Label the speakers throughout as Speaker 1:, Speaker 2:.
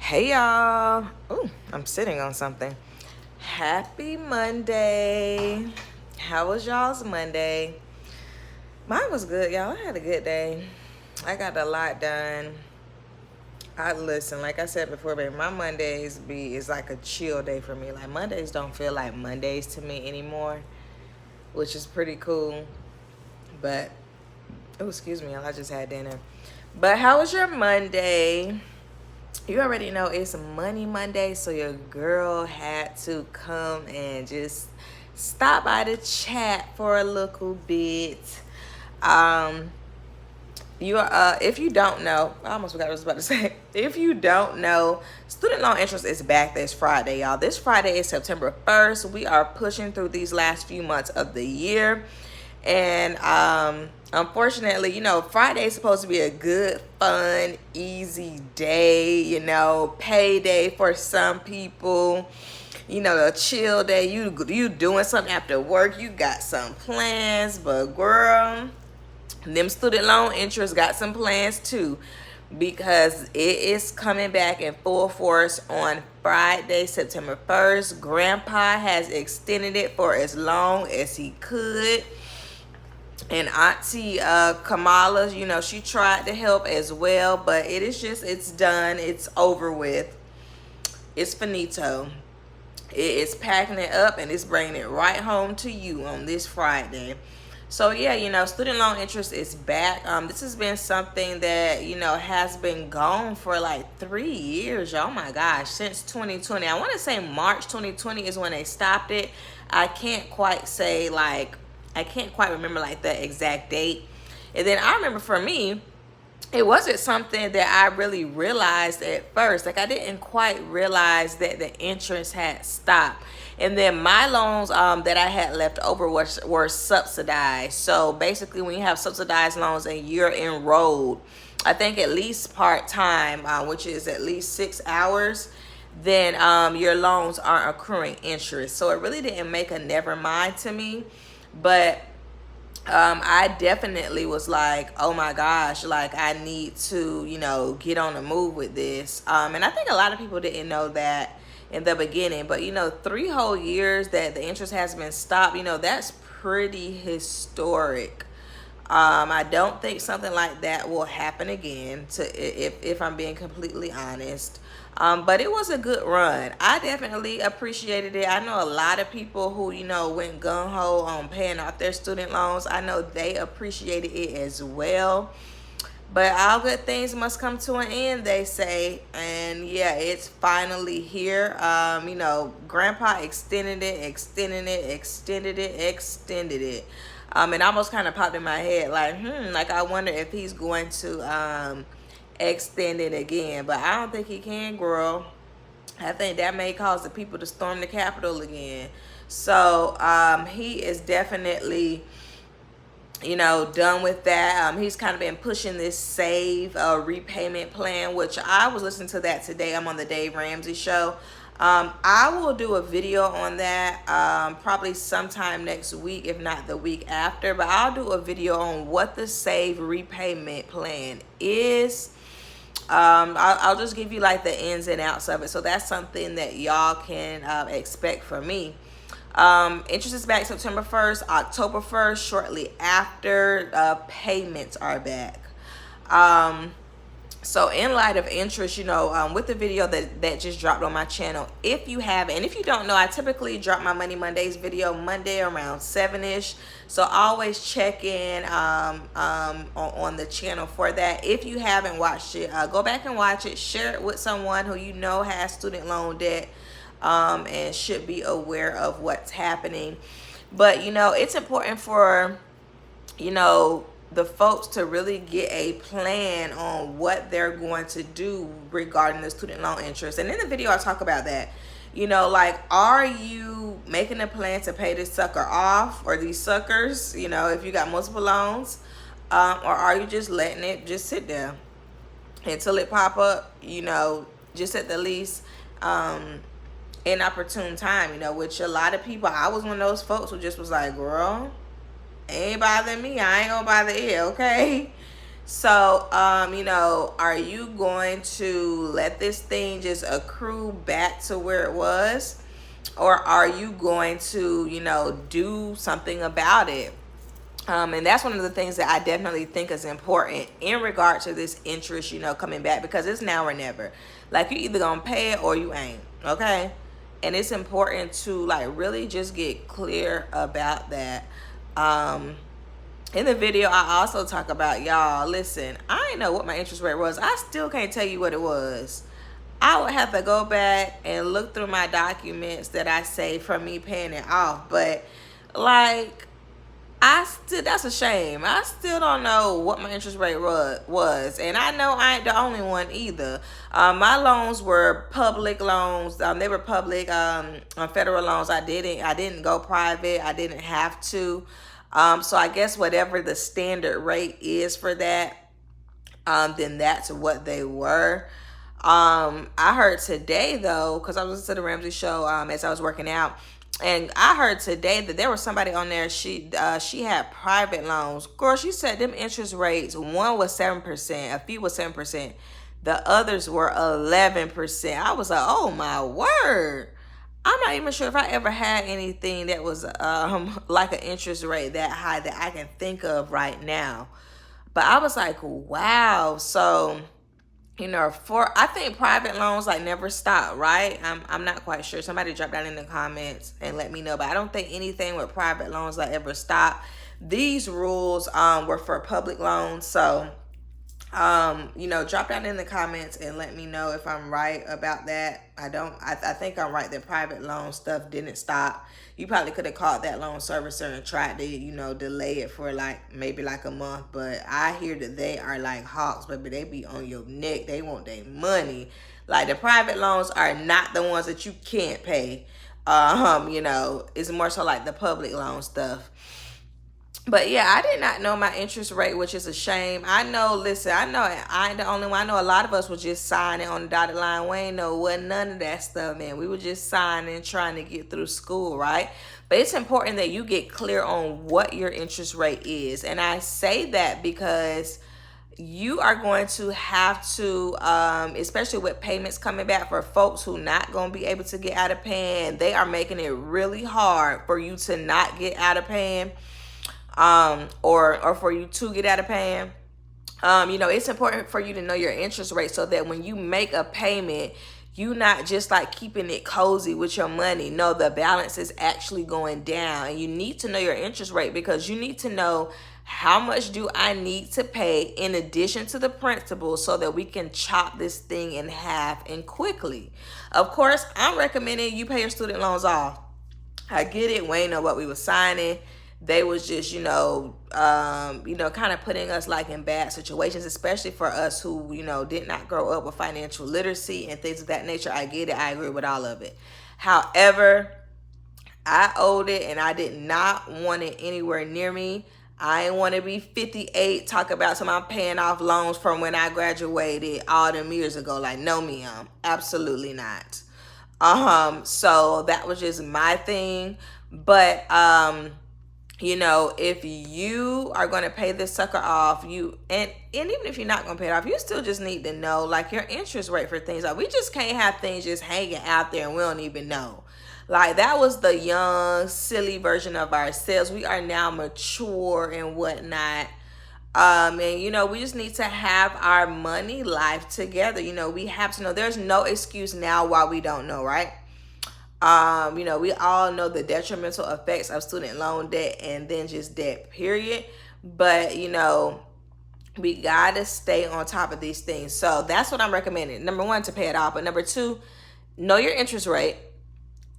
Speaker 1: Hey y'all. Ooh, I'm sitting on something. Happy Monday. How was y'all's Monday? Mine was good, y'all. I had a good day. I got a lot done. I listen, like I said before, baby, my Mondays is like a chill day for me. Like Mondays don't feel like Mondays to me anymore, which is pretty cool. But oh, excuse me, y'all. I just had dinner. But how was your Monday? You already know it's Money Monday, so your girl had to come and just stop by the chat for a little bit. If you don't know, I almost forgot what I was about to say. If you don't know, student loan interest is back this Friday, y'all. This Friday is September 1st. We are pushing through these last few months of the year. And unfortunately, Friday is supposed to be a good, fun, easy day, payday for some people, a chill day. You doing something after work, you got some plans, but girl, them student loan interest got some plans too, because it is coming back in full force on Friday, September 1st. Grandpa has extended it for as long as he could. And Auntie Kamala, she tried to help as well, but it's done. It's over with. It's finito. It's packing it up and it's bringing it right home to you on this Friday. So yeah, student loan interest is back. This has been something that, has been gone for like 3 years. Oh my gosh, since 2020. I want to say March 2020 is when they stopped it. I can't quite remember like the exact date. And then I remember for me, it wasn't something that I really realized at first. Like I didn't quite realize that the interest had stopped. And then my loans that I had left over were subsidized. So basically when you have subsidized loans and you're enrolled, I think at least part-time, which is at least 6 hours, then your loans aren't accruing interest. So it really didn't make a never mind to me. But I definitely was like, oh my gosh, like I need to, get on the move with this. And I think a lot of people didn't know that in the beginning, but 3 whole years that the interest has been stopped, that's pretty historic. I don't think something like that will happen again, if I'm being completely honest. But it was a good run. I definitely appreciated it. I know a lot of people who, went gung-ho on paying off their student loans. I know they appreciated it as well. But all good things must come to an end, they say. And yeah, it's finally here. Grandpa extended it. And almost kind of popped in my head like I wonder if he's going to extend it again. But I don't think he can, girl. I think that may cause the people to storm the Capitol again. So he is definitely done with that. He's kind of been pushing this save repayment plan, which I was listening to that today. I'm on the Dave Ramsey show. I will do a video on that probably sometime next week, if not the week after. But I'll do a video on what the save repayment plan is. I'll just give you like the ins and outs of it. So that's something that y'all can expect from me. Interest is back September 1st, October 1st, shortly after payments are back. So in light of interest, with the video that just dropped on my channel, if you haven't, and if you don't know, I typically drop my Money Mondays video Monday around 7-ish. So always check in on the channel for that. If you haven't watched it, go back and watch it. Share it with someone who has student loan debt and should be aware of what's happening. But, it's important for, the folks to really get a plan on what they're going to do regarding the student loan interest. And in the video, I talk about that. Are you making a plan to pay this sucker off, or these suckers, if you got multiple loans, or are you just letting it just sit there until it pop up, just at the least inopportune time, which a lot of people, I was one of those folks who just was like, girl, ain't bothering me, I ain't gonna bother it, okay? So, are you going to let this thing just accrue back to where it was? Or are you going to, do something about it? And that's one of the things that I definitely think is important in regard to this interest, coming back, because it's now or never. Like, you either gonna pay it or you ain't, okay? And it's important to like really just get clear about that. Um, in the video, I also talk about, y'all, listen, I didn't know what my interest rate was. I still can't tell you what it was. I would have to go back and look through my documents that I saved from me paying it off. But like, that's a shame. I still don't know what my interest rate was. And I know I ain't the only one either. My loans were public loans. They were public, on federal loans. I didn't go private. I didn't have to. So I guess whatever the standard rate is for that, then that's what they were. I heard today though, because I was listening to the Ramsey show as I was working out, and I heard today that there was somebody on there. She had private loans. Girl, she said them interest rates. One was 7%, a few was 7%, the others were 11%. I was like, oh my word. I'm not even sure if I ever had anything that was like an interest rate that high that I can think of right now. But I was like, wow. So, I think private loans like never stop, right? I'm not quite sure. Somebody drop down in the comments and let me know. But I don't think anything with private loans like ever stop. These rules were for public loans. So drop down in the comments and let me know if I'm right about that. I think I'm right that private loan stuff didn't stop. You probably could have called that loan servicer and tried to, delay it for maybe a month. But I hear that they are like hawks, baby. They be on your neck. They want their money. Like, the private loans are not the ones that you can't pay. It's more so like the public loan stuff. But yeah, I did not know my interest rate, which is a shame. I know I ain't the only one. I know a lot of us were just signing on the dotted line. We ain't know what none of that stuff, man. We were just signing, trying to get through school, right? But it's important that you get clear on what your interest rate is. And I say that because you are going to have to, especially with payments coming back for folks who not going to be able to get out of paying. They are making it really hard for you to not get out of paying. Or for you to get out of paying. It's important for you to know your interest rate so that when you make a payment, you not just like keeping it cozy with your money. No, the balance is actually going down. And you need to know your interest rate, because you need to know how much do I need to pay in addition to the principal so that we can chop this thing in half and quickly. Of course, I'm recommending you pay your student loans off. I get it. We ain't know what we were signing. They was just, kind of putting us like in bad situations, especially for us who, did not grow up with financial literacy and things of that nature. I get it. I agree with all of it. However, I owed it and I did not want it anywhere near me. I ain't want to be 58, talk about some I'm paying off loans from when I graduated all them years ago. Like, no, ma'am, absolutely not. So that was just my thing. But, if you are going to pay this sucker off, and even if you're not going to pay it off, you still just need to know like your interest rate for things. Like, we just can't have things just hanging out there and we don't even know. Like, that was the young, silly version of ourselves. We are now mature and whatnot. And we just need to have our money life together. We have to know. There's no excuse now why we don't know, right? We all know the detrimental effects of student loan debt and then just debt, period. But, we got to stay on top of these things. So that's what I'm recommending. Number one, to pay it off. But number two, know your interest rate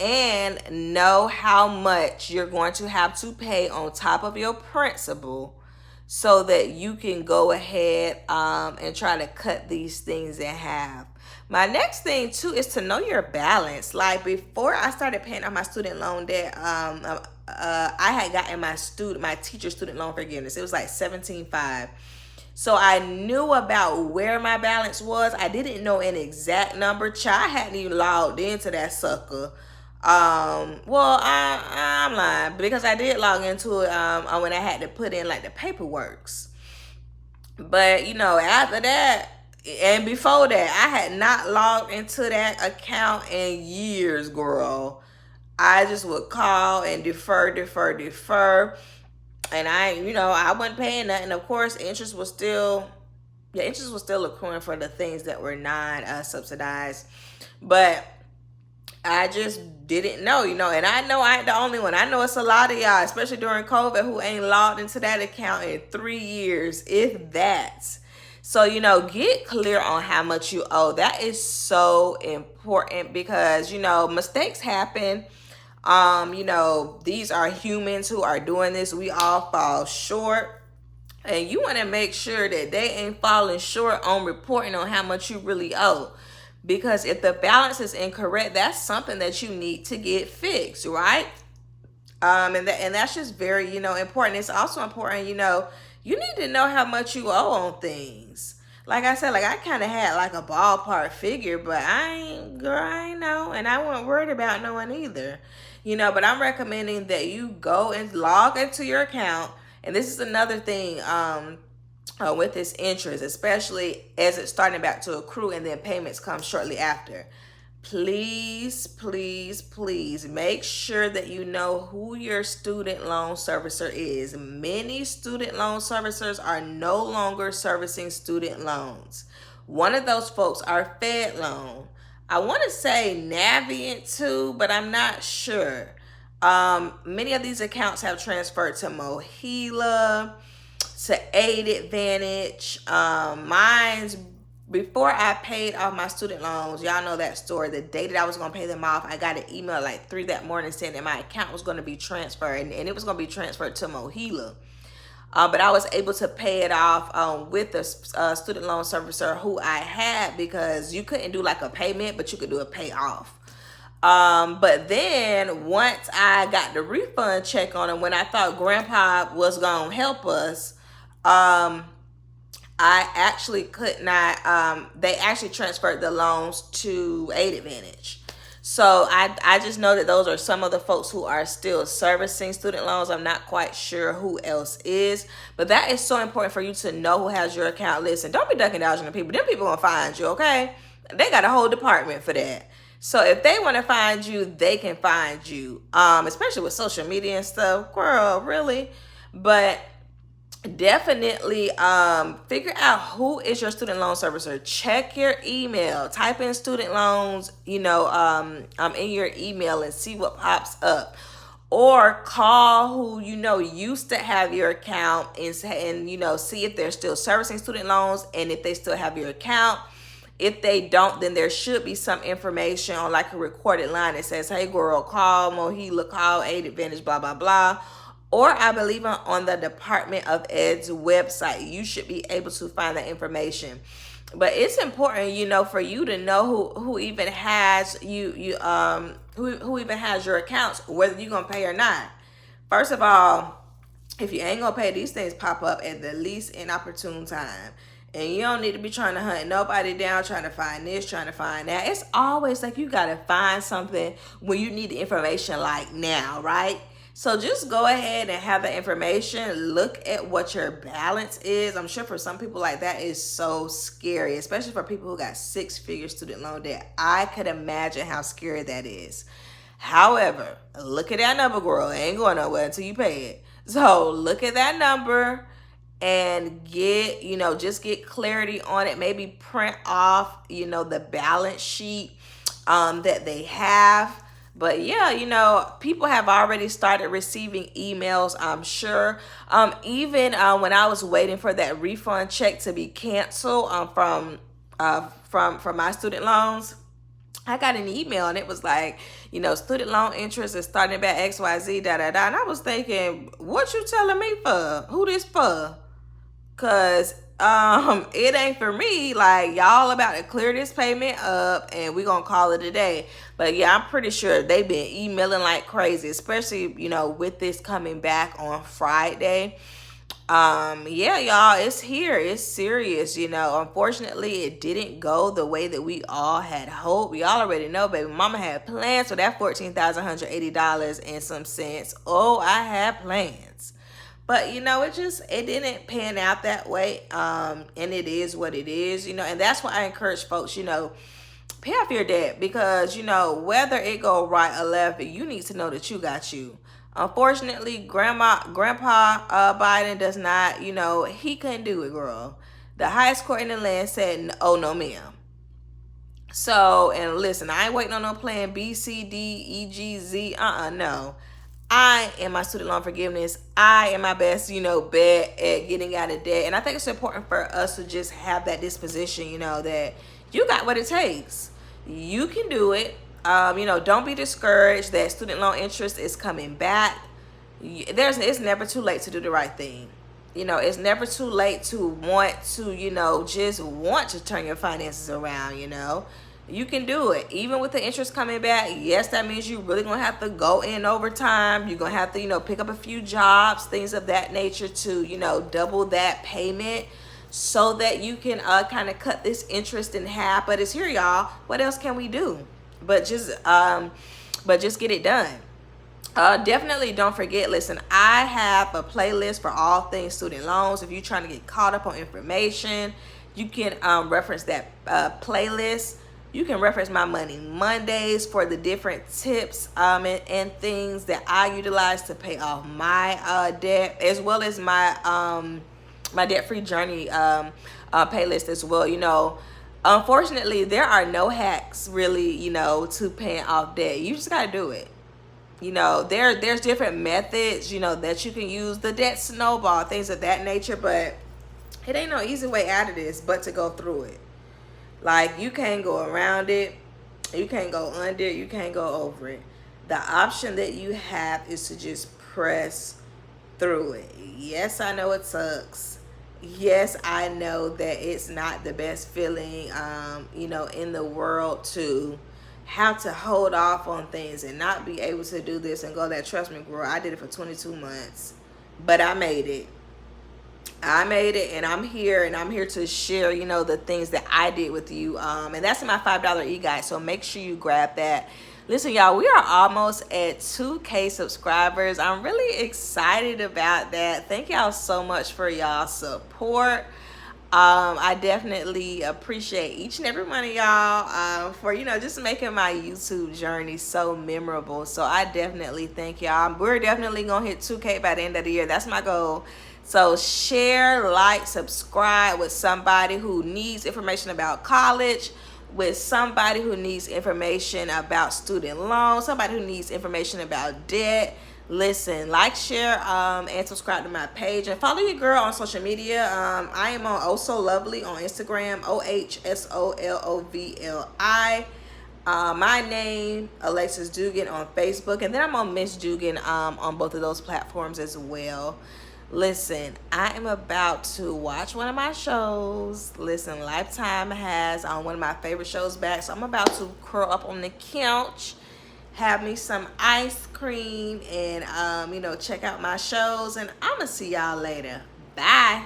Speaker 1: and know how much you're going to have to pay on top of your principal so that you can go ahead and try to cut these things in half. My next thing too is to know your balance. Like, before I started paying off my student loan debt, I had gotten my teacher student loan forgiveness. It was like $17,500. So I knew about where my balance was. I didn't know an exact number. I hadn't even logged into that sucker. I'm lying, because I did log into it when I had to put in like the paperworks. But after that and before that, I had not logged into that account in years, girl. I just would call and defer. And I wasn't paying nothing. Of course, interest was still accruing for the things that were non subsidized. But I just didn't know, and I know I ain't the only one. I know it's a lot of y'all, especially during COVID, who ain't logged into that account in 3 years, if that. So, get clear on how much you owe. That is so important because, mistakes happen. These are humans who are doing this. We all fall short. And you want to make sure that they ain't falling short on reporting on how much you really owe. Because if the balance is incorrect, that's something that you need to get fixed, right? And that's just very, important. It's also important, you need to know how much you owe on things. Like I said, like I kind of had like a ballpark figure, but I ain't know, and I wasn't worried about knowing either. But I'm recommending that you go and log into your account. And this is another thing with this interest, especially as it's starting back to accrue and then payments come shortly after. Please, please, please make sure that you know who your student loan servicer is. Many student loan servicers are no longer servicing student loans. One of those folks are Fed Loan. I want to say Navient too, but I'm not sure. Many of these accounts have transferred to Mohila, to Aid Advantage. Mine's before I paid off my student loans. Y'all know that story. The day that I was going to pay them off, I got an email like 3 that morning saying that my account was going to be transferred, and it was going to be transferred to Mohila. But I was able to pay it off with the student loan servicer who I had, because you couldn't do like a payment, but you could do a payoff. But then once I got the refund check on it, when I thought Grandpa was going to help us, I actually could not, they actually transferred the loans to Aid Advantage. So I just know that those are some of the folks who are still servicing student loans. I'm not quite sure who else is, but that is so important for you to know who has your account. Listen, don't be ducking dodging the people. Them people gonna find you, okay? They got a whole department for that. So if they want to find you, they can find you, especially with social media and stuff. Girl, really? But definitely figure out who is your student loan servicer. Check your email, type in student loans, in your email and see what pops up. Or call who used to have your account and see if they're still servicing student loans and if they still have your account. If they don't, then there should be some information on like a recorded line that says, hey girl, call Mohila, call Aid Advantage, blah, blah, blah. Or I believe on the Department of Ed's website, you should be able to find that information. But it's important, for you to know who even has who even has your accounts, whether you're gonna pay or not. First of all, if you ain't gonna pay, these things pop up at the least inopportune time. And you don't need to be trying to hunt nobody down, trying to find this, trying to find that. It's always like you got to find something when you need the information like now, right? So just go ahead and have the information. Look at what your balance is. I'm sure for some people like that is so scary, especially for people who got 6-figure student loan debt. I could imagine how scary that is. However, look at that number, girl. It ain't going nowhere until you pay it. So look at that number and just get clarity on it. Maybe print off, the balance sheet that they have. But yeah, people have already started receiving emails, I'm sure. Even when I was waiting for that refund check to be canceled from my student loans, I got an email and it was like, student loan interest is starting back XYZ, da da da. And I was thinking, what you telling me for? Who this for? Cause it ain't for me. Like, y'all about to clear this payment up and we gonna call it a day. But yeah, I'm pretty sure they've been emailing like crazy, especially with this coming back on Friday. Yeah, y'all, it's here. It's serious. Unfortunately, it didn't go the way that we all had hoped. Y'all already know, baby mama had plans for that $14,180 and some cents. Oh, I had plans. But it didn't pan out that way. And it is what it is, and that's why I encourage folks, pay off your debt, because whether it go right or left, you need to know that you got you. Unfortunately, grandpa Biden does not, he couldn't do it, girl. The highest court in the land said, oh no ma'am. So, and listen, I ain't waiting on no plan B, C, D, E, G, Z. No. I am my student loan forgiveness. I am my best, bet at getting out of debt. And I think it's important for us to just have that disposition, that you got what it takes. You can do it. Don't be discouraged that student loan interest is coming back. It's never too late to do the right thing. It's never too late to want to, just want to turn your finances around, You can do it. Even with the interest coming back, yes, that means you really going to have to go in overtime. You're going to have to, pick up a few jobs, things of that nature to, double that payment so that you can kind of cut this interest in half. But it's here, y'all. What else can we do? But just get it done. Definitely don't forget, listen, I have a playlist for all things student loans. If you're trying to get caught up on information, you can reference that playlist. You can reference my Money Mondays for the different tips and things that I utilize to pay off my debt, as well as my my debt-free journey playlist as well. Unfortunately, there are no hacks really, to paying off debt. You just got to do it. There's different methods, that you can use, the debt snowball, things of that nature, but it ain't no easy way out of this but to go through it. Like, you can't go around it, you can't go under it, you can't go over it. The option that you have is to just press through it. Yes, I know it sucks. Yes, I know that it's not the best feeling, in the world to have to hold off on things and not be able to do this and go that. Trust me, girl, I did it for 22 months, but I made it. And I'm here to share, the things that I did with you. And that's in my $5 e-guide. So make sure you grab that. Listen, y'all, we are almost at 2K subscribers. I'm really excited about that. Thank y'all so much for y'all support. I definitely appreciate each and every one of y'all for, just making my YouTube journey so memorable. So I definitely thank y'all. We're definitely going to hit 2K by the end of the year. That's my goal. So share, like, subscribe with somebody who needs information about college, with somebody who needs information about student loans, somebody who needs information about debt. Listen, like, share, and subscribe to my page, and follow your girl on social media. I am on Oh So Lovely on Instagram, OHSOLOVLI. My name, Alexis Duggan, on Facebook, and then I'm on Miss Duggan on both of those platforms as well. Listen, I am about to watch one of my shows. Listen, Lifetime has on one of my favorite shows back, so I'm about to curl up on the couch, have me some ice cream, and check out my shows, and I'm gonna see y'all later. Bye.